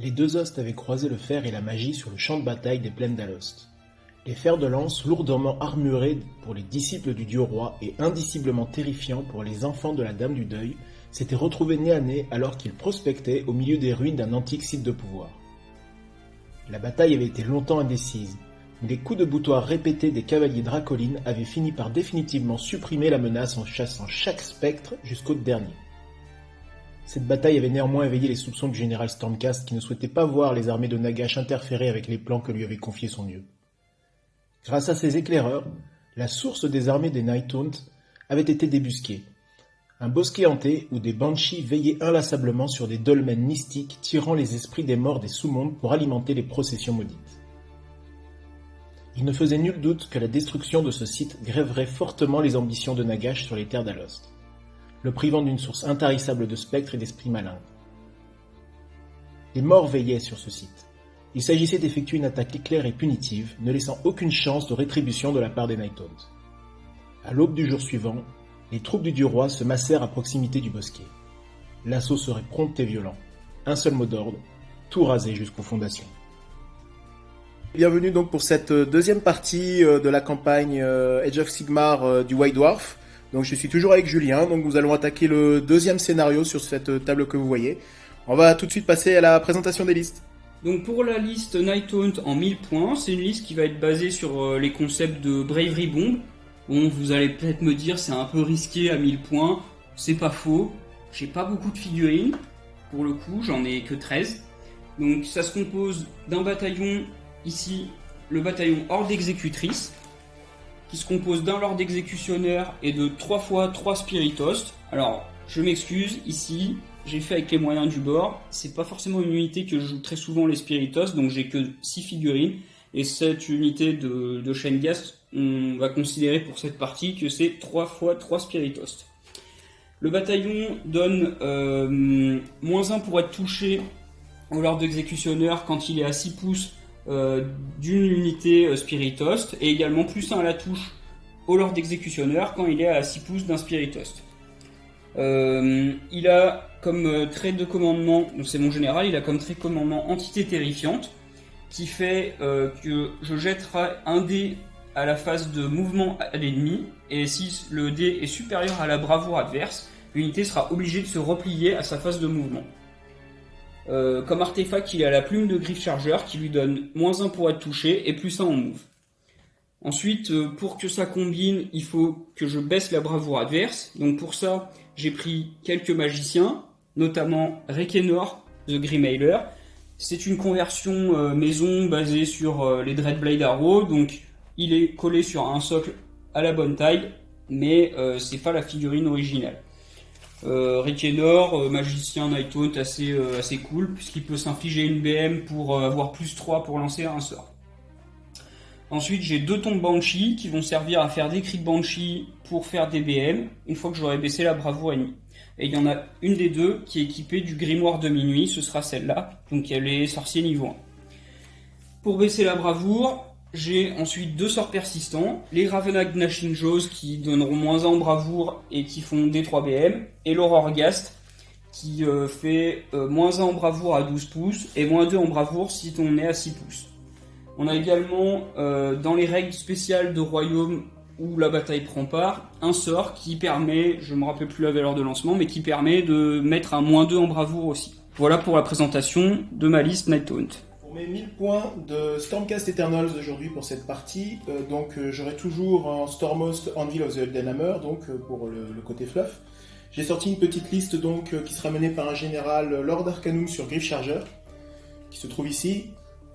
Les deux hostes avaient croisé le fer et la magie sur le champ de bataille des plaines d'Alost. Les fers de lance lourdement armurés pour les disciples du dieu roi et indiciblement terrifiants pour les enfants de la Dame du Deuil s'étaient retrouvés nez à nez alors qu'ils prospectaient au milieu des ruines d'un antique site de pouvoir. La bataille avait été longtemps indécise, mais les coups de boutoir répétés des cavaliers dracolines avaient fini par définitivement supprimer la menace en chassant chaque spectre jusqu'au dernier. Cette bataille avait néanmoins éveillé les soupçons du général Stormcast qui ne souhaitait pas voir les armées de Nagash interférer avec les plans que lui avait confiés son dieu. Grâce à ses éclaireurs, la source des armées des Nighthaunt avait été débusquée. Un bosquet hanté où des banshees veillaient inlassablement sur des dolmens mystiques tirant les esprits des morts des sous-mondes pour alimenter les processions maudites. Il ne faisait nul doute que la destruction de ce site grèverait fortement les ambitions de Nagash sur les terres d'Alost, le privant d'une source intarissable de spectres et d'esprits malins. Les morts veillaient sur ce site. Il s'agissait d'effectuer une attaque éclair et punitive, ne laissant aucune chance de rétribution de la part des Nighthaunt. À l'aube du jour suivant, les troupes du dieu roi se massèrent à proximité du bosquet. L'assaut serait prompt et violent. Un seul mot d'ordre, tout raser jusqu'aux fondations. Bienvenue donc pour cette deuxième partie de la campagne Age of Sigmar du White Dwarf. Donc je suis toujours avec Julien, donc nous allons attaquer le deuxième scénario sur cette table que vous voyez. On va tout de suite passer à la présentation des listes. Donc pour la liste Nighthaunt en 1000 points, c'est une liste qui va être basée sur les concepts de Bravery Bomb. Bon, vous allez peut-être me dire c'est un peu risqué à 1000 points, c'est pas faux. J'ai pas beaucoup de figurines, pour le coup, j'en ai que 13. Donc ça se compose d'un bataillon, ici le bataillon Horde Exécutrice, qui se compose d'un Lord Exécutionnaire et de 3 fois 3 Spiritos. Alors, je m'excuse, ici, j'ai fait avec les moyens du bord. C'est pas forcément une unité que je joue très souvent les Spiritos, donc j'ai que 6 figurines. Et cette unité de Shenghast, on va considérer pour cette partie que c'est 3 fois 3 Spiritos. Le bataillon donne -1 pour être touché au Lord Exécutionnaire quand il est à 6 pouces d'une unité Spiritost, et également +1 à la touche au Lord Exécutionnaire quand il est à 6 pouces d'un Spiritost. Il a comme trait de commandement, donc c'est mon général, il a comme trait de commandement entité terrifiante, qui fait que je jetterai un dé à la phase de mouvement à l'ennemi, et si le dé est supérieur à la bravoure adverse, l'unité sera obligée de se replier à sa phase de mouvement. Comme artefact, il a la plume de griffe chargeur qui lui donne -1 pour être touché et +1 en move. Ensuite, pour que ça combine, il faut que je baisse la bravoure adverse. Donc pour ça, j'ai pris quelques magiciens, notamment Rekenor, The Grimailer. C'est une conversion maison basée sur les Dreadblade Arrow, donc il est collé sur un socle à la bonne taille, mais c'est pas la figurine originale. Rekenor, magicien Nighthaunt assez cool, puisqu'il peut s'infliger une BM pour avoir +3 pour lancer un sort. Ensuite, j'ai 2 tombes Banshee qui vont servir à faire des cris de Banshee pour faire des BM, une fois que j'aurai baissé la bravoure ennemie. Et il y en a une des deux qui est équipée du grimoire de minuit, ce sera celle-là, donc elle est sorcier niveau 1. Pour baisser la bravoure, j'ai ensuite 2 sorts persistants, les Ravenag Gnashing Jaws qui donneront -1 en bravoure et qui font D3 BM, et l'Aurore Ghast qui fait -1 en bravoure à 12 pouces et -2 en bravoure si on est à 6 pouces. On a également, dans les règles spéciales de royaume où la bataille prend part, un sort qui permet, je ne me rappelle plus la valeur de lancement, mais qui permet de mettre un -2 en bravoure aussi. Voilà pour la présentation de ma liste Nighthaunt. Pour mes 1000 points de Stormcast Eternals aujourd'hui pour cette partie, j'aurai toujours en Stormhost Anvil of the Elden Hammer, pour le côté fluff. J'ai sorti une petite liste qui sera menée par un général Lord Arcanum sur Griffe Chargeur, qui se trouve ici.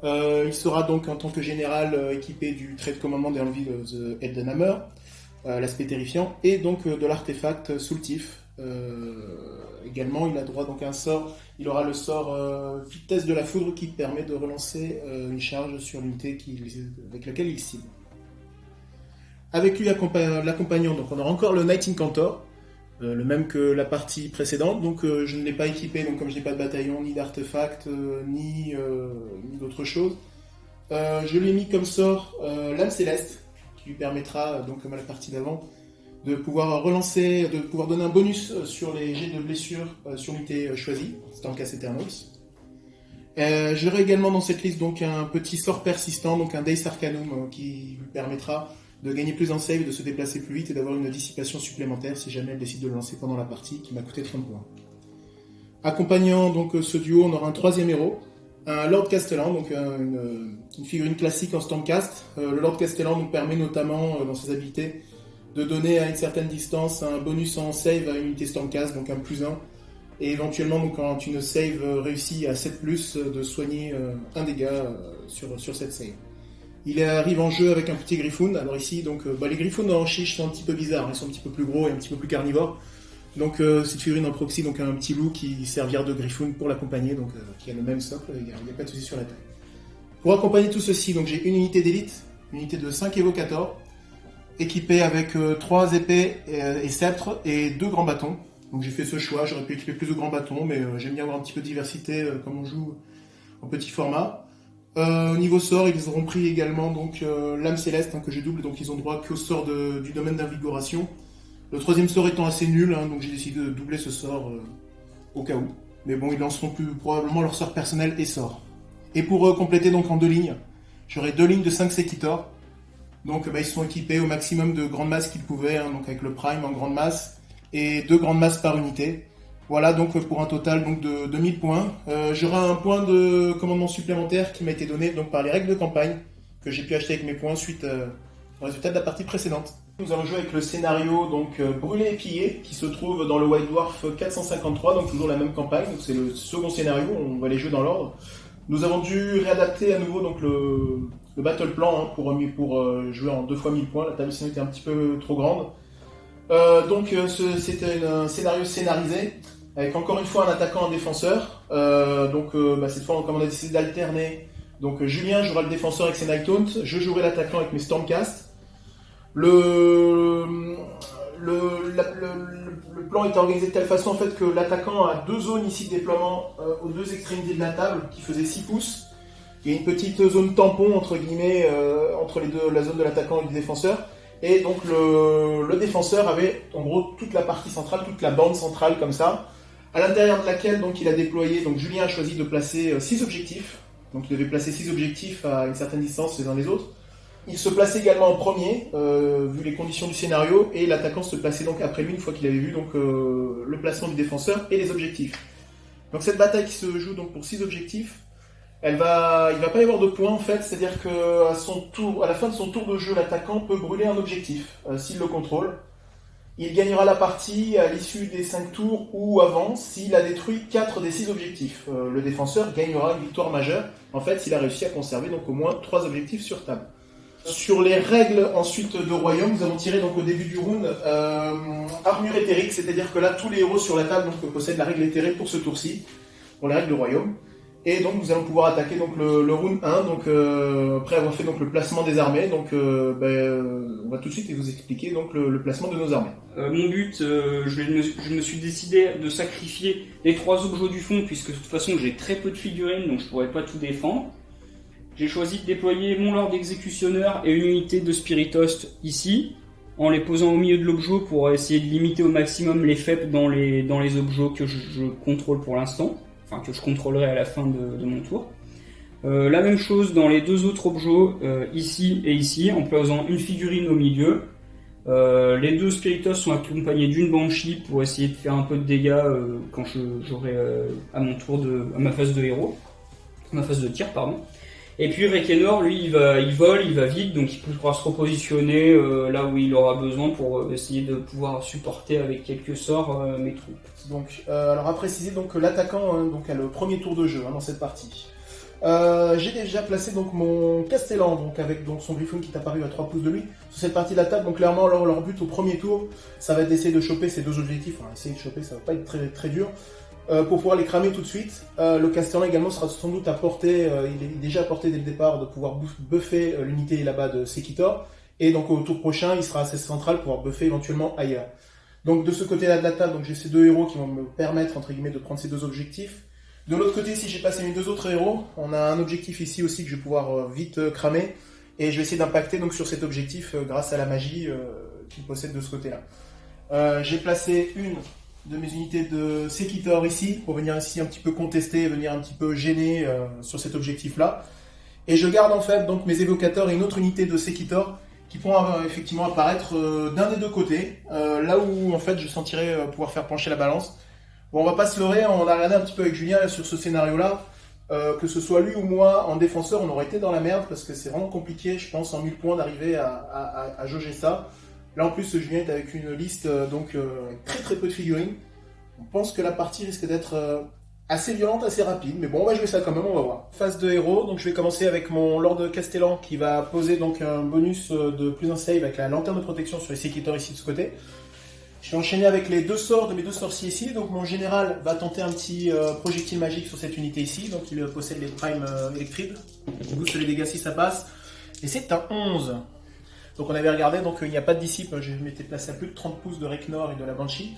Il sera donc en tant que général équipé du trait de commandement d'Anvil of the Elden Hammer, l'aspect terrifiant, et donc de l'artefact Soultif. Également, il a droit donc à un sort. Il aura le sort vitesse de la foudre qui permet de relancer une charge sur l'unité avec laquelle il cible. Avec lui l'accompagnant, donc on aura encore le Knight Incantor, le même que la partie précédente. Donc je ne l'ai pas équipé, donc comme je n'ai pas de bataillon, ni d'artefact, ni d'autre chose. Je lui ai mis comme sort l'âme céleste, qui lui permettra, comme à la partie d'avant, de pouvoir relancer, de pouvoir donner un bonus sur les jets de blessure sur l'unité choisie, Stormcast Eternals. J'aurai également dans cette liste donc un petit sort persistant, donc un Deus Arcanum qui lui permettra de gagner plus en save, de se déplacer plus vite et d'avoir une dissipation supplémentaire si jamais elle décide de le lancer pendant la partie, qui m'a coûté 30 points. Accompagnant donc ce duo, on aura un troisième héros, un Lord Castellan, donc une figurine classique en Stormcast. Le Lord Castellan nous permet notamment dans ses habilités de donner à une certaine distance un bonus en save à une unité Stormcast, donc un +1, et éventuellement donc, quand une save réussit à 7+, de soigner un dégât sur cette save. Il arrive en jeu avec un petit Griffon. Alors ici, donc, les Griffons en chiche sont un petit peu bizarres, ils sont un petit peu plus gros et un petit peu plus carnivores. Donc cette figurine en proxy, donc un petit loup qui servira de Griffon pour l'accompagner, donc qui a le même socle, il n'y a pas de souci sur la taille. Pour accompagner tout ceci, donc j'ai une unité d'élite, une unité de 5 évocators, équipée avec 3 épées et sceptres et 2 grands bâtons. Donc j'ai fait ce choix, j'aurais pu équiper plus de grands bâtons, mais j'aime bien avoir un petit peu de diversité comme on joue en petit format. Au niveau sort, ils auront pris également donc l'âme céleste que je double, donc ils ont droit qu'au sort du domaine d'invigoration. Le troisième sort étant assez nul, donc j'ai décidé de doubler ce sort au cas où. Mais bon, ils lanceront plus probablement leur sort personnel et sort. Et pour compléter donc en 2 lignes, j'aurai 2 lignes de 5 Sekitor. Donc ils sont équipés au maximum de grande masse qu'ils pouvaient, donc avec le prime en grande masse et 2 grandes masses par unité. Voilà donc pour un total donc de 2000 points. J'aurai un point de commandement supplémentaire qui m'a été donné donc par les règles de campagne que j'ai pu acheter avec mes points suite au résultat de la partie précédente. Nous allons jouer avec le scénario donc Brûler et piller qui se trouve dans le White Dwarf 453, donc toujours la même campagne. Donc c'est le second scénario, on va les jouer dans l'ordre. Nous avons dû réadapter à nouveau donc le battle plan pour jouer en 2 fois 1000 points. La table sinon était un petit peu trop grande. C'était un scénario scénarisé avec encore une fois un attaquant, un défenseur. Cette fois, comme on a décidé d'alterner, donc Julien jouera le défenseur avec ses Night Taunt, je jouerai l'attaquant avec mes Stormcast. Le plan est organisé de telle façon en fait que l'attaquant a 2 zones ici de déploiement aux 2 extrémités de la table qui faisaient 6 pouces. Il y a une petite zone tampon entre guillemets entre les deux, la zone de l'attaquant et du défenseur. Et donc le défenseur avait en gros toute la partie centrale, toute la bande centrale comme ça, à l'intérieur de laquelle donc il a déployé. Donc Julien a choisi de placer 6 objectifs. Donc il devait placer 6 objectifs à une certaine distance les uns des autres. Il se plaçait également en premier, vu les conditions du scénario, et l'attaquant se plaçait donc après lui une fois qu'il avait vu donc, le placement du défenseur et les objectifs. Donc cette bataille qui se joue donc pour 6 objectifs, il va pas y avoir de points en fait, c'est-à-dire qu'à la fin de son tour de jeu, l'attaquant peut brûler un objectif s'il le contrôle. Il gagnera la partie à l'issue des 5 tours ou avant s'il a détruit 4 des 6 objectifs. Le défenseur gagnera une victoire majeure en fait s'il a réussi à conserver donc au moins 3 objectifs sur table. Sur les règles ensuite de Royaume, nous avons tiré donc au début du round armure éthérique, c'est-à-dire que là tous les héros sur la table donc, possèdent la règle éthérée pour ce tour-ci, pour les règles de Royaume. Et donc nous allons pouvoir attaquer donc le round 1, donc après avoir fait donc le placement des armées, donc on va tout de suite vous expliquer donc le placement de nos armées. Mon but, je me suis décidé de sacrifier les 3 objets du fond puisque de toute façon j'ai très peu de figurines donc je pourrais pas tout défendre. J'ai choisi de déployer mon Lord Exécutionneur et une unité de Spiritost ici, en les posant au milieu de l'objet pour essayer de limiter au maximum les FEP dans les objets que je contrôle pour l'instant, enfin que je contrôlerai à la fin de mon tour. La même chose dans les 2 autres objets, ici et ici, en posant une figurine au milieu. Les 2 Spiritos sont accompagnés d'une Banshee pour essayer de faire un peu de dégâts quand j'aurai à mon tour à ma phase de héros, ma phase de tir pardon. Et puis Rekenor, lui, il vole, il va vite, donc il pourra se repositionner là où il aura besoin pour essayer de pouvoir supporter avec quelques sorts mes troupes. Donc, alors à préciser donc, que l'attaquant donc, a le premier tour de jeu dans cette partie. J'ai déjà placé donc mon Castellan donc, avec donc, son Griffon qui est apparu à 3 pouces de lui sur cette partie de la table. Donc clairement leur but au premier tour, ça va être d'essayer de choper ces 2 objectifs. Enfin, essayer de choper, ça va pas être très, très dur. Pour pouvoir les cramer tout de suite. Le Castellan également sera sans doute à portée, il est déjà à portée dès le départ de pouvoir buffer l'unité là-bas de Sekitor. Et donc au tour prochain, il sera assez central pour pouvoir buffer éventuellement ailleurs. Donc de ce côté-là de la table, donc j'ai ces 2 héros qui vont me permettre entre guillemets de prendre ces 2 objectifs. De l'autre côté, si j'ai passé mes 2 autres héros, on a un objectif ici aussi que je vais pouvoir vite cramer. Et je vais essayer d'impacter donc sur cet objectif grâce à la magie qu'il possède de ce côté-là. J'ai placé une de mes unités de Sekitor ici, pour venir ici un petit peu contester, venir un petit peu gêner sur cet objectif-là. Et je garde en fait donc mes évocateurs et une autre unité de Sekitor qui pourront effectivement apparaître d'un des deux côtés, là où en fait je sentirais pouvoir faire pencher la balance. Bon, on va pas se leurrer, on a regardé un petit peu avec Julien sur ce scénario-là, que ce soit lui ou moi en défenseur, on aurait été dans la merde parce que c'est vraiment compliqué, je pense, en 1000 points d'arriver à jauger ça. Là en plus, Julien est avec une liste donc avec très peu de figurines. On pense que la partie risque d'être assez violente, assez rapide, mais bon, on va jouer ça quand même, on va voir. Phase de héros, donc je vais commencer avec mon Lord Castellan qui va poser donc un bonus de plus un save avec la lanterne de protection sur les Sekitor ici de ce côté. Je vais enchaîner avec les deux sorts de mes deux sorciers ici. Donc mon général va tenter un petit projectile magique sur cette unité ici. Donc il possède les Prime Electrides. Il booste les dégâts si ça passe. Et c'est un 11. Donc on avait regardé, donc il n'y a pas de dissipe. Je m'étais placé à plus de 30 pouces de Reknor et de la Banshee.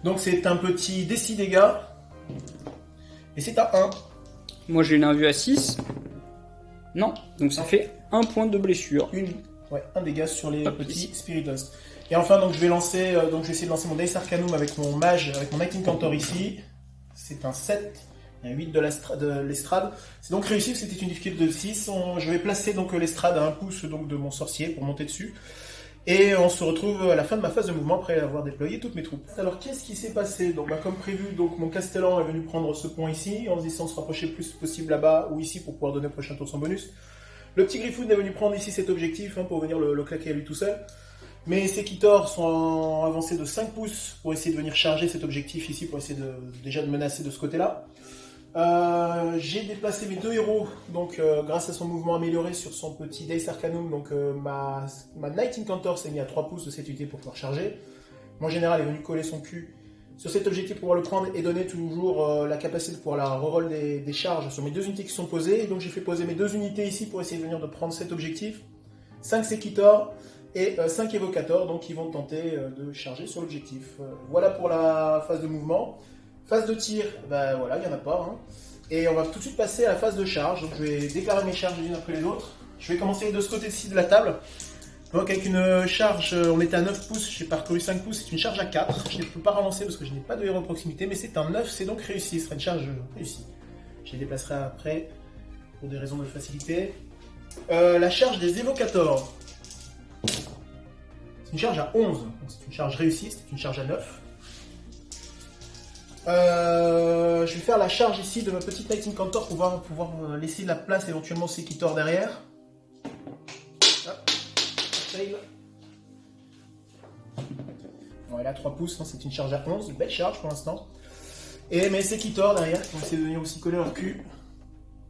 Donc c'est un petit D6 dégâts. Et c'est un 1. Moi j'ai une invue à 6. Non, donc ça fait 1 point de blessure. Un dégât sur les petits Spirit Dust. Et enfin, donc je vais lancer, donc je vais essayer de lancer mon Dice Arcanum avec mon mage, avec mon Knight Incantor ici. C'est un 7, un 8 de l'estrade. C'est donc réussi, c'était une difficulté de 6. Je vais placer donc l'estrade à 1 pouce donc, de mon sorcier pour monter dessus. Et on se retrouve à la fin de ma phase de mouvement après avoir déployé toutes mes troupes. Alors qu'est-ce qui s'est passé? Donc comme prévu, donc mon Castellan est venu prendre ce point ici, en se disant se rapprocher le plus possible là-bas ou ici pour pouvoir donner au prochain tour son bonus. Le petit Griffoun est venu prendre ici cet objectif pour venir le claquer à lui tout seul. Mes Sekitor sont avancés de 5 pouces pour essayer de venir charger cet objectif ici, pour essayer déjà de menacer de ce côté-là. J'ai déplacé mes deux héros, donc grâce à son mouvement amélioré sur son petit Dice Arcanum, donc ma Knight Incantor s'est mis à 3 pouces de cette unité pour pouvoir charger. Mon général est venu coller son cul sur cet objectif pour pouvoir le prendre et donner toujours la capacité de pouvoir la reroll des charges sur mes deux unités qui sont posées. Et donc j'ai fait poser mes deux unités ici pour essayer de venir de prendre cet objectif. 5 Sekitor et 5 évocateurs donc qui vont tenter de charger sur l'objectif. Voilà pour la phase de mouvement. Phase de tir, voilà, il n'y en a pas. Et on va tout de suite passer à la phase de charge. Donc je vais déclarer mes charges les unes après les autres. Je vais commencer de ce côté-ci de la table. Donc avec une charge, on était à 9 pouces, j'ai parcouru 5 pouces, c'est une charge à 4. Je ne peux pas relancer parce que je n'ai pas de héros de proximité, mais c'est un 9, c'est donc réussi, ce sera une charge réussie. Je les déplacerai après pour des raisons de facilité. La charge des évocateurs. C'est une charge à 11, c'est une charge réussie, c'est une charge à 9. Je vais faire la charge ici de ma petite Knight Incantor pour pouvoir laisser de la place éventuellement au Sekitor derrière. Hop, fail. Bon, elle a 3 pouces, c'est une charge à 11, une belle charge pour l'instant. Et mes Sekitor derrière qui vont essayer de venir aussi coller leur cul.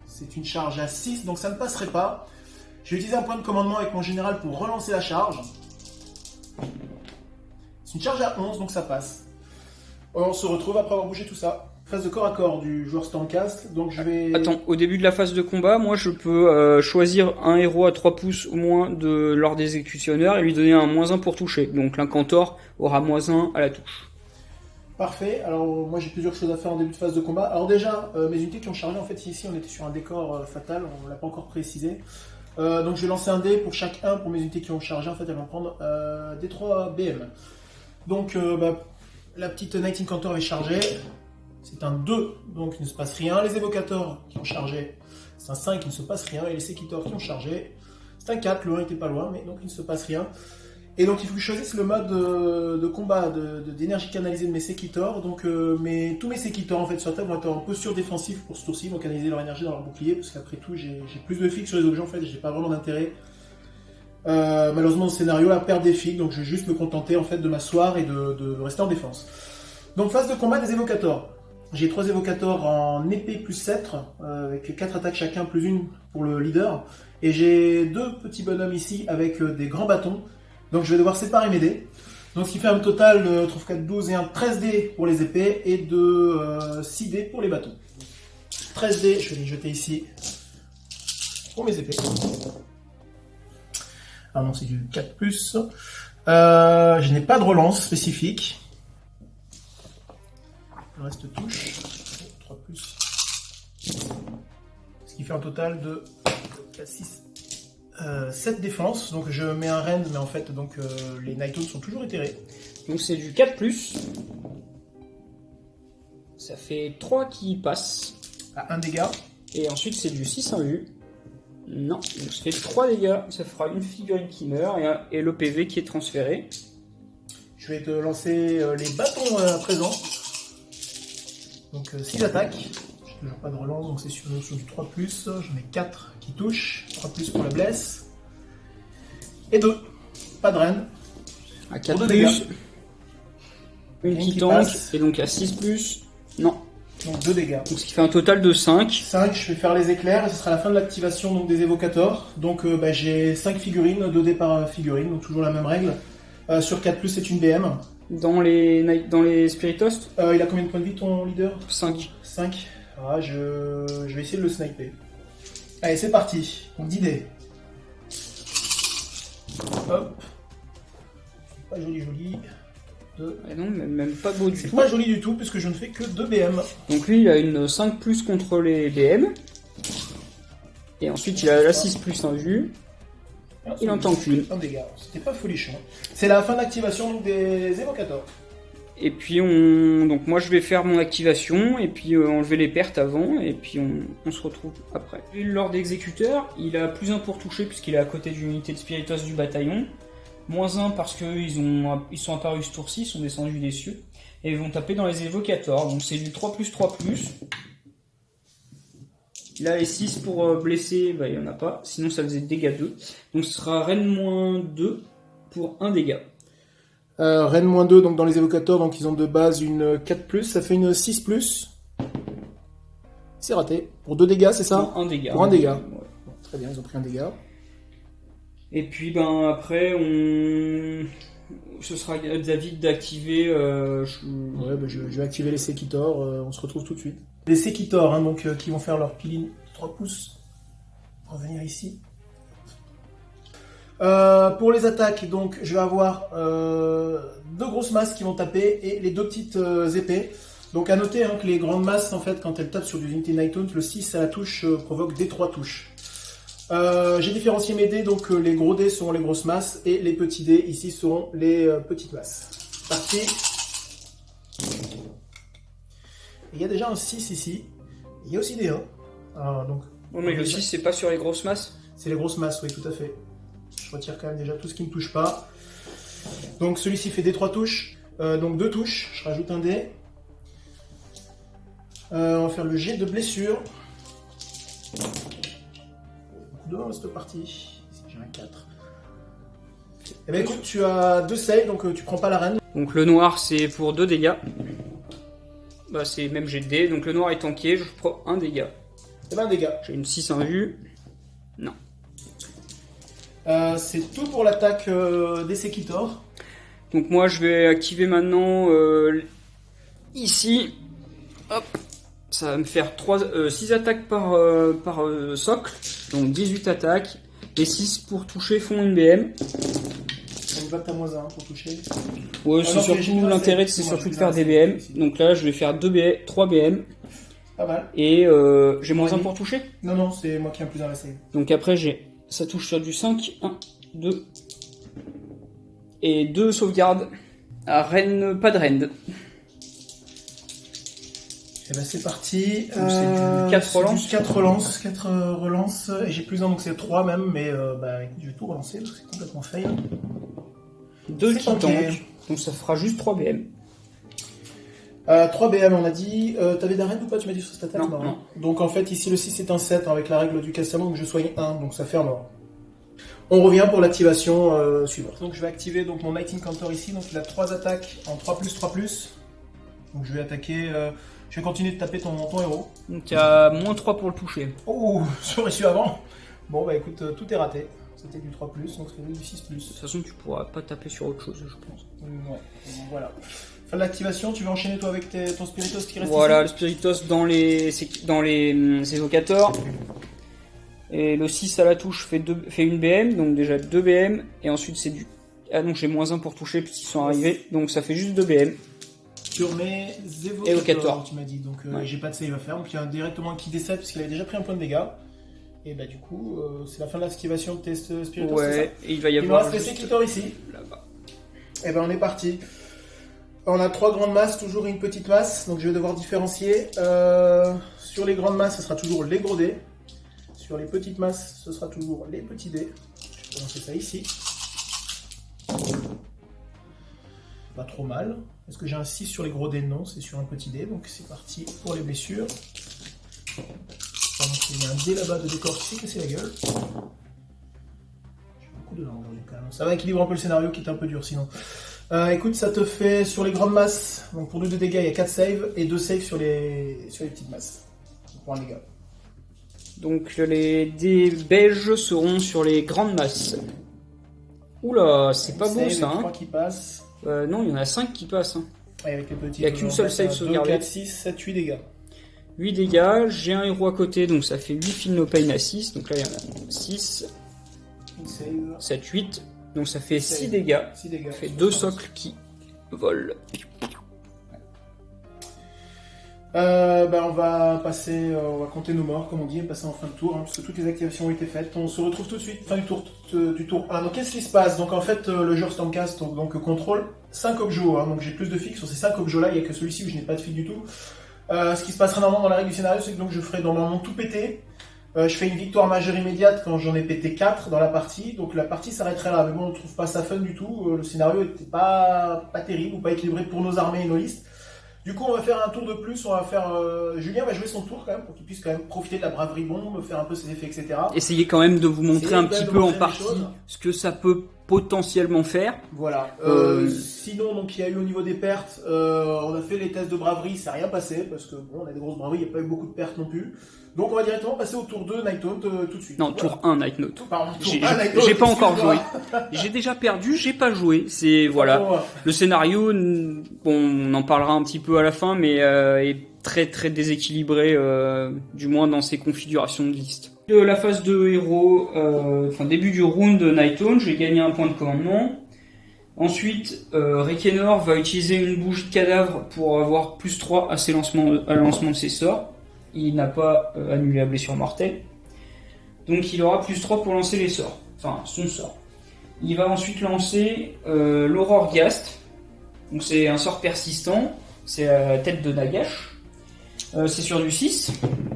C'est une charge à 6, donc ça ne passerait pas. Je vais utiliser un point de commandement avec mon général pour relancer la charge. C'est une charge à 11, donc ça passe. On se retrouve après avoir bougé tout ça. Phase de corps à corps du joueur Stormcast, donc je vais... Attends, au début de la phase de combat, moi je peux choisir un héros à 3 pouces ou moins de l'ordre des exécutionneurs et lui donner un -1 pour toucher. Donc l'Incantor aura -1 à la touche. Parfait, alors moi j'ai plusieurs choses à faire en début de phase de combat. Alors déjà, mes unités qui ont chargé, en fait ici on était sur un décor fatal, on ne l'a pas encore précisé. Donc je vais lancer un dé pour chaque 1 pour mes unités qui ont chargé, en fait elles vont prendre des 3 BM. Donc la petite Knight Incantor est chargée, c'est un 2, donc il ne se passe rien. Les évocateurs qui ont chargé, c'est un 5, il ne se passe rien. Et les Sekitor qui ont chargé, c'est un 4, le 1 n'était pas loin, mais donc il ne se passe rien. Et donc il faut que je choisisse le mode de combat, d'énergie canalisée de mes Sekitor. Donc tous mes Sekitor en fait sur la table vont être en posture défensive pour ce tour-ci, ils vont canaliser leur énergie dans leur bouclier, parce qu'après tout j'ai plus de fixes sur les objets en fait, j'ai pas vraiment d'intérêt. Malheureusement dans ce scénario là, perdre des figues, donc je vais juste me contenter en fait de m'asseoir et de rester en défense. Donc phase de combat des évocateurs. J'ai 3 évocateurs en épée plus sceptre, avec 4 attaques chacun plus une pour le leader. Et j'ai 2 petits bonhommes ici avec des grands bâtons. Donc je vais devoir séparer mes dés. Donc ce qui fait un total de 3, 4, 12 et 1, 13 dés pour les épées et de 6 dés pour les bâtons. 13 dés, je vais les jeter ici pour mes épées. Ah non, c'est du 4+. Je n'ai pas de relance spécifique. Le reste touche. 3+. Ce qui fait un total de 4, 6, 7 défenses. Donc je mets un rend, mais en fait donc les Nighthawks sont toujours éthérés. Donc c'est du 4+. Ça fait 3 qui passent. À 1 dégât. Et ensuite c'est du 6 en vue. Non, donc ça fait 3 dégâts. Ça fera une figurine qui meurt et le PV qui est transféré. Je vais te lancer les bâtons à présent. Donc 6 attaques. J'ai toujours pas de relance, donc c'est sur du 3+. J'en ai 4 qui touchent. 3+ pour la blesse. Et 2. Pas de reine. À 4 2 plus. dégâts. Une Rien qui qui tank. passe. Et donc à 6 plus. Non. Donc 2 dégâts. Donc ce qui fait un total de 5. 5, je vais faire les éclairs et ce sera la fin de l'activation donc, des évocateurs. Donc j'ai 5 figurines, 2 dés par figurine, donc toujours la même règle. Sur 4+, c'est une BM. Dans les Spiritost, Il a combien de points de vie ton leader? 5. 5. Ah, je vais essayer de le sniper. Allez, c'est parti. Donc 10 dés. Hop. C'est pas joli. 2. Et non, même pas beau du C'est tout. pas joli du tout puisque je ne fais que 2 BM. Donc lui, il a une 5 plus contre les BM. Et ensuite, il a la 6 plus en vue. Il en tank une. Un dégât. C'était pas folichon. C'est la fin d'activation donc, des évocateurs. Et puis donc moi je vais faire mon activation et puis enlever les pertes avant et puis on se retrouve après. Lors d'exécuteur, il a +1 pour toucher puisqu'il est à côté d'une unité de Spiritos du bataillon. -1 parce qu'ils sont apparus ce tour-ci, ils sont descendus des cieux. Et ils vont taper dans les évocateurs. Donc c'est du 3+3+. Là les 6 pour blesser, bah, il n'y en a pas. Sinon ça faisait dégâts 2. Donc ce sera Rennes -2 pour 1 dégât. Rennes -2 donc dans les évocateurs, donc ils ont de base une 4+, ça fait une 6+. C'est raté. Pour 2 dégâts, c'est ça? Pour 1 dégât. Pour 1 dégât. Ouais. Très bien, ils ont pris un dégât. Et puis ben après ce sera David d'activer. Ouais, bah, je vais activer les Sekitors, on se retrouve tout de suite. Les Sekitors, hein, donc qui vont faire leur piline 3 pouces. On va venir ici. Pour les attaques, donc je vais avoir 2 grosses masses qui vont taper et les 2 petites épées. Donc à noter hein, que les grandes masses, en fait, quand elles tapent sur des unités Night Hunt, le 6 à la touche provoque des 3 touches. J'ai différencié mes dés, donc les gros dés seront les grosses masses et les petits dés ici seront les petites masses. Parti. Il y a déjà un 6 ici. Il y a aussi des 1. Donc, bon, mais le 6 c'est pas sur les grosses masses. C'est les grosses masses, oui, tout à fait. Je retire quand même déjà tout ce qui ne me touche pas. Donc celui-ci fait des 3 touches. Donc 2 touches, je rajoute un dé. On va faire le jet de blessure. 2 dans cette partie. Ici j'ai un 4. Eh bien écoute, tu as 2 saves, donc tu prends pas la reine. Donc le noir c'est pour 2 dégâts. Bah c'est même jet de dé. Donc le noir est tanké, je prends 1 dégât. Eh ben dégâts. J'ai une 6 en vue. Non. C'est tout pour l'attaque des Sekitors. Donc moi je vais activer maintenant ici. Hop. Ça va me faire 6 attaques par socle. Donc 18 attaques. Les 6 pour toucher font une BM. Ça me va que t'as -1 pour toucher. Ouais, c'est surtout l'intérêt, c'est surtout de faire des BM. Donc là je vais faire 3 BM. Pas mal. Et j'ai -1 pour toucher. Non, non, c'est moi qui ai un plus dans la save. Donc après ça touche sur du 5, 1, 2 et 2 sauvegardes à Rennes, pas de Rennes. Et ben c'est parti. Donc c'est du 4 relances. 4 relances, et j'ai plus 1 donc c'est 3 même, mais bah écoute, je vais tout relancer parce que c'est complètement fail. 2 C'est qui tenté. tankent, donc ça fera juste 3 BM. 3 BM on a dit. T'avais d'arène ou pas? Tu m'as dit sur cette attaque? Non, Non. non. Donc en fait ici le 6 est un 7 avec la règle du Castellan, donc je soigne 1, donc ça fait un mort. On revient pour l'activation suivante. Donc je vais activer donc, mon Night Incantor ici, donc il a 3 attaques en 3+3+. Donc je vais attaquer, je vais continuer de taper ton héros. Donc il y a -3 pour le toucher. Oh, j'aurais su avant. Bon bah écoute, tout est raté. C'était du 3+, donc c'était du 6+. De toute façon tu pourras pas taper sur autre chose je pense. Ouais, donc voilà. Fin de l'activation, tu veux enchaîner toi avec ton Spiritos qui reste Voilà, le ici? Spiritos dans les évocateurs. Et le 6 à la touche fait une BM, donc déjà 2 BM. Et ensuite c'est du... Ah donc j'ai -1 pour toucher puisqu'ils sont arrivés, donc ça fait juste 2 BM. Sur mes évocateurs, Évocateurs. tu m'as dit, donc Ouais. j'ai pas de save à faire, donc il y a directement un qui décède parce qu'il avait déjà pris un point de dégâts. Et bah du coup, c'est la fin de l'activation de tes Spiritos, c'est ça? Ouais, et il va y Il me avoir reste les juste Sekitors ici. là-bas. Et ben on est parti. On a 3 grandes masses, toujours une petite masse, donc je vais devoir différencier. Sur les grandes masses, ce sera toujours les gros dés. Sur les petites masses, ce sera toujours les petits dés. Je vais commencer ça ici. Pas trop mal. Est-ce que j'ai un 6 sur les gros dés? Non, c'est sur un petit dé, donc c'est parti pour les blessures. Il y a un dé là-bas de décor qui s'est cassé la gueule. J'ai beaucoup dedans aujourd'hui quand même. Ça va équilibrer un peu le scénario qui est un peu dur sinon. Écoute, ça te fait sur les grandes masses, donc pour 2 de dégâts, il y a 4 saves et 2 saves sur les petites masses. Pour un dégât. Donc les dés beiges seront sur les grandes masses. Oula, c'est pas beau ça. 3 qui passent. Non, il y en a 5 qui passent. Hein. Et avec les petits, il n'y a qu'une seule save sauvegardée. 2, 4, 6, 7, 8 dégâts. 8 dégâts, j'ai un héros à côté, donc ça fait 8 Feel No Pain à 6. Donc là, il y en a 6, 7, 8. Donc ça fait 6 dégâts. 6 dégâts. Ça fait 2 socles qui volent. On va passer, on va compter nos morts, comme on dit, et passer en fin de tour, hein, puisque toutes les activations ont été faites. On se retrouve tout de suite, fin du tour 1. Donc qu'est-ce qui se passe? Donc en fait, le joueur Stormcast contrôle 5 objets, hein, donc j'ai plus de fix sur ces 5 objets-là, il n'y a que celui-ci où je n'ai pas de fix du tout. Ce qui se passera normalement dans la règle du scénario, c'est que donc, je ferai normalement tout péter. Je fais une victoire majeure immédiate quand j'en ai pété 4 dans la partie, donc la partie s'arrêterait là. Mais bon, on ne trouve pas ça fun du tout, le scénario n'était pas terrible ou pas équilibré pour nos armées et nos listes. Du coup, on va faire un tour de plus, on va faire... Julien va jouer son tour quand même, pour qu'il puisse quand même profiter de la braverie bombe, faire un peu ses effets, etc. Essayez quand même de vous montrer un petit peu en partie ce que ça peut potentiellement faire. Voilà. Sinon, donc il y a eu au niveau des pertes, on a fait les tests de braverie, ça n'a rien passé, parce que bon, on a des grosses braveries, il n'y a pas eu beaucoup de pertes non plus. Donc on va directement passer au tour 2 Night Hunt tout de suite. Non, voilà. tour 1 Night Note. Pardon, j'ai pas encore joué. J'ai déjà perdu, j'ai pas joué. C'est voilà. Le scénario, bon, on en parlera un petit peu à la fin, mais est très très déséquilibré, du moins dans ses configurations de liste. De la phase de héros, début du round de Night Hunt, j'ai gagné un point de commandement. Ensuite, Rekenor va utiliser une bougie de cadavre pour avoir plus 3 à lancement de ses sorts. Il n'a pas annulé la blessure mortelle. Donc il aura plus 3 pour lancer les sorts. Enfin, son sort. Il va ensuite lancer l'Aurore Ghast. Donc c'est un sort persistant. C'est la tête de Nagash. C'est sur du 6.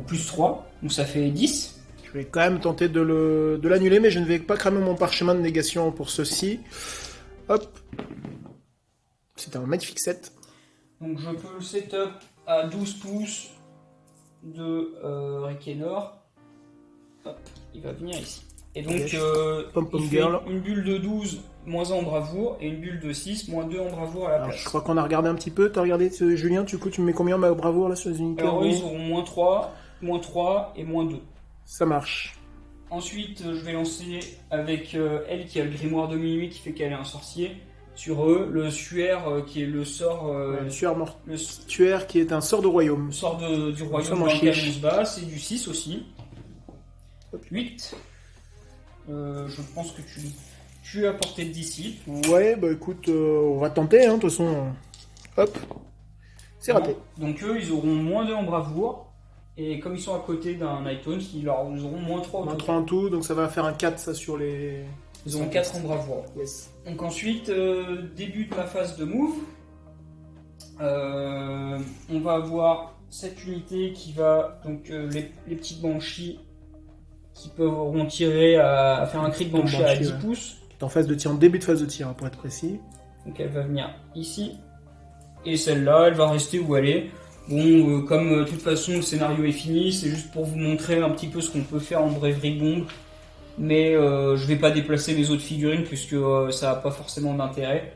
Plus 3. Donc ça fait 10. Je vais quand même tenter de l'annuler, mais je ne vais pas cramer mon parchemin de négation pour ceci. Hop. C'est un magnifique set. Donc je peux le setup à 12 pouces de Rekenor. Hop, il va venir ici. Et donc, il fait une bulle de 12, moins 1 en bravoure, et une bulle de 6, moins 2 en bravoure à la place. Je crois qu'on a regardé un petit peu. T'as regardé, Julien, du coup, tu me mets combien en bravoure là sur les unités? Alors, ils auront moins 3 et moins 2. Ça marche. Ensuite, je vais lancer avec elle qui a le grimoire de minuit qui fait qu'elle est un sorcier. Sur eux, le suaire qui est le sort. Le suaire qui est un sort de royaume. Le sort du royaume dans lequel on se bat, c'est du 6 aussi. 8. Je pense que tu es à portée de disciple. Ouais, bah écoute, on va tenter, hein, de toute façon. Hop. C'est raté. Donc eux, ils auront moins 2 en bravoure. Et comme ils sont à côté d'un Night Hunt, ils auront moins 3 moins 3 en tout, donc ça va faire un 4 ça sur les... Ils auront 4 en bravoure. Yes. Donc ensuite, début de ma phase de move. On va avoir cette unité qui va... Donc les petites banshees qui pourront tirer à faire un crit de banshee à 10 pouces. En phase de tir, en début de phase de tir, hein, pour être précis. Donc elle va venir ici. Et celle-là, elle va rester où elle est. Bon, comme de toute façon le scénario est fini, c'est juste pour vous montrer un petit peu ce qu'on peut faire en Bravery Bomb. Mais je vais pas déplacer les autres figurines puisque ça n'a pas forcément d'intérêt.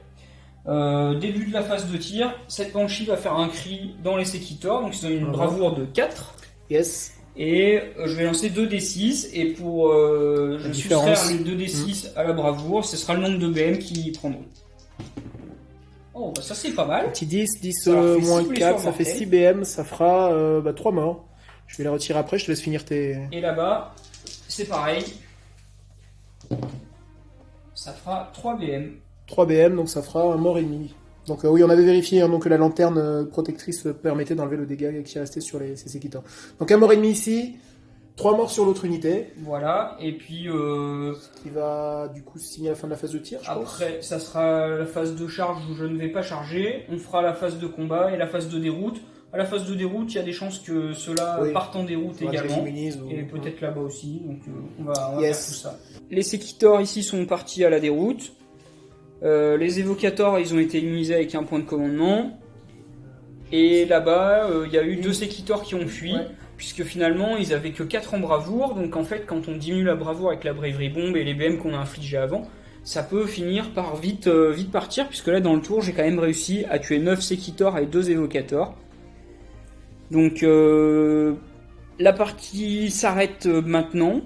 Début de la phase de tir, cette Banshee va faire un cri dans les séquitors, donc c'est une bravoure de 4. Yes. Et je vais lancer 2d6, et pour je soustraire les 2d6 à la bravoure, ce sera le nombre de BM qui prendront. Oh, bah ça c'est pas mal. Petit 10 moins 4, ça fait 6 BM, ça fera 3 morts. Je vais les retirer après, je te laisse finir tes... Et là-bas, c'est pareil. Ça fera 3 BM. 3 BM, donc ça fera un mort et demi. Donc oui, on avait vérifié hein, donc, que la lanterne protectrice permettait d'enlever le dégât qui restait sur ces séquitors. Donc un mort et demi ici, 3 morts sur l'autre unité. Voilà, et puis Ce qui va du coup signer la fin de la phase de tir, je pense. après, ça sera la phase de charge où je ne vais pas charger. On fera la phase de combat et la phase de déroute. À la phase de déroute, il y a des chances que ceux-là partent en déroute également. Et peut-être là-bas aussi. Donc on va faire tout ça. Les Sekitors ici sont partis à la déroute. Les Evocators, ils ont été immunisés avec un point de commandement. Et là-bas, il y a eu 2 Sekitors qui ont fui. Ouais. Puisque finalement, ils avaient que 4 en bravoure. Donc en fait, quand on diminue la bravoure avec la Bravery Bomb et les BM qu'on a infligés avant, ça peut finir par vite partir. Puisque là, dans le tour, j'ai quand même réussi à tuer 9 Sekitors et 2 Evocators. Donc la partie s'arrête maintenant,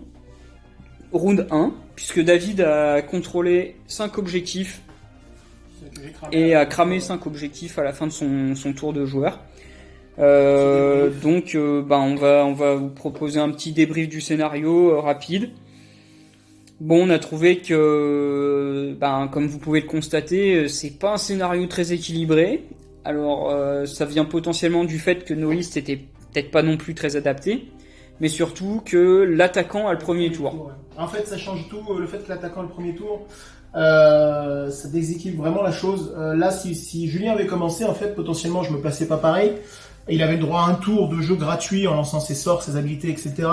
round 1, puisque David a contrôlé 5 objectifs et a cramé 5 objectifs à la fin de son tour de joueur. Donc on va vous proposer un petit débrief du scénario rapide. Bon, on a trouvé que, comme vous pouvez le constater, c'est pas un scénario très équilibré. Alors, ça vient potentiellement du fait que nos listes étaient peut-être pas non plus très adaptées, mais surtout que l'attaquant a le premier tour. En fait, ça change tout. Le fait que l'attaquant a le premier tour, ça déséquilibre vraiment la chose. Là, si Julien avait commencé, en fait, potentiellement, je me plaçais pas pareil. Il avait le droit à un tour de jeu gratuit en lançant ses sorts, ses habilités, etc.,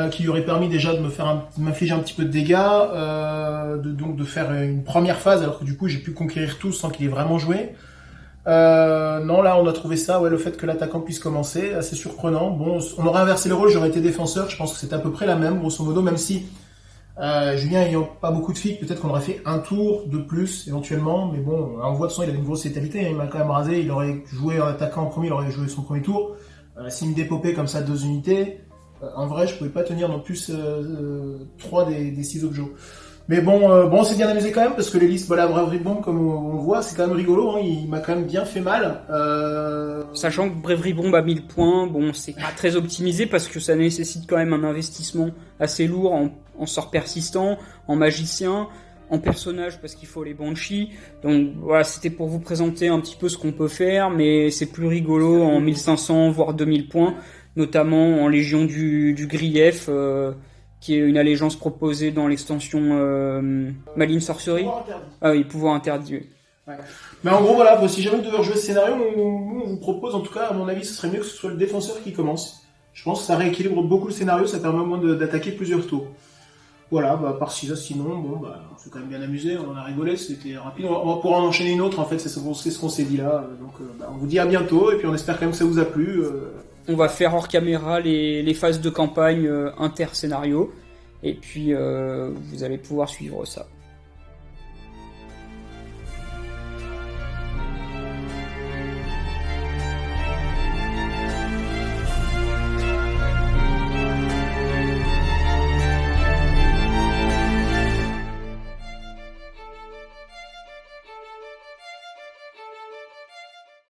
qui lui aurait permis déjà de m'infliger un petit peu de dégâts, donc de faire une première phase, alors que du coup, j'ai pu conquérir tout sans qu'il ait vraiment joué. Non, là on a trouvé ça, le fait que l'attaquant puisse commencer, assez surprenant. Bon, on aurait inversé les rôles, j'aurais été défenseur, je pense que c'est à peu près la même, grosso modo, même si Julien ayant pas beaucoup de filles, peut-être qu'on aurait fait un tour de plus éventuellement, mais bon, on voit de toute façon il avait une grosse létalité, il m'a quand même rasé, il aurait joué en attaquant en premier, il aurait joué son premier tour. S'il me dépopait comme ça 2 unités, en vrai je pouvais pas tenir non plus 3 des 6 objets. Mais bon, on s'est bien amusé quand même parce que les listes, la Bravery Bomb, comme on voit, c'est quand même rigolo. Il m'a quand même bien fait mal. Sachant que Bravery Bomb à 1000 points, c'est pas très optimisé parce que ça nécessite quand même un investissement assez lourd en sort persistant, en magicien, en personnage parce qu'il faut les Banshees. Donc voilà, c'était pour vous présenter un petit peu ce qu'on peut faire, mais c'est plus rigolo en 1500 voire 2000 points, notamment en Légion du Grief. Qui est une allégeance proposée dans l'extension Malign Sorcery. Ah oui, pouvoir interdit. Ouais. Mais en gros, si jamais vous devez rejouer ce scénario, on vous propose, en tout cas, à mon avis, ce serait mieux que ce soit le défenseur qui commence. Je pense que ça rééquilibre beaucoup le scénario, ça permet au moins d'attaquer plusieurs tours. Voilà, par ça, sinon, on s'est quand même bien amusé, on a rigolé, c'était rapide. On pourra en enchaîner une autre, en fait, c'est ce qu'on s'est dit là. Donc, on vous dit à bientôt, et puis on espère quand même que ça vous a plu. On va faire hors caméra les phases de campagne inter-scénario, et puis vous allez pouvoir suivre ça.